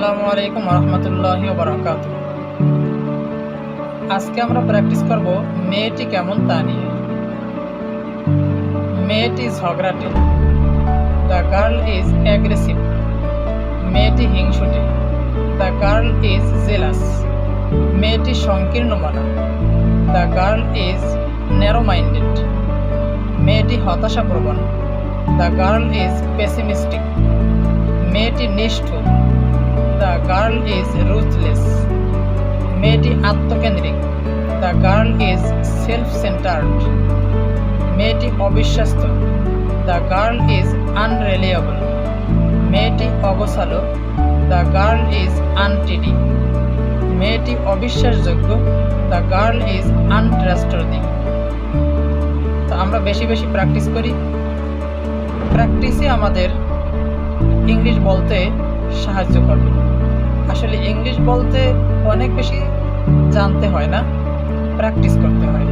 আসসালামু আলাইকুম রহমতুল্লাহি ওয়া বারাকাতুহু। আজকে আমরা প্র্যাকটিস করব মেয়েটি কেমন তা নিয়ে। মেয়েটি ঝগড়াটে। The girl is aggressive. মেয়েটি হিংসুটে। The girl is jealous. মেয়েটি সংকীর্ণ মনা। The girl is narrow minded. মেয়েটি হতাশাপ্রবণ। The girl is pessimistic. মেয়েটি নিষ্ঠুর। The girl is ruthless. মেয়েটি আত্মকেন্দ্রিক। The girl is self centred. মেয়েটি অবিশ্বস্ত। The girl is unreliable. মেয়েটি অগোছালো। The girl is untidy. মেয়েটি অবিশ্বাসযোগ্য। The girl is untrustworthy. তো আমরা বেশি বেশি প্র্যাকটিস করি। প্র্যাকটিসই আমাদের ইংলিশ বলতে সাহায্য করবে। আসলে ইংলিশ বলতে অনেক বেশি জানতে হয় না, প্র্যাকটিস করতে হয়।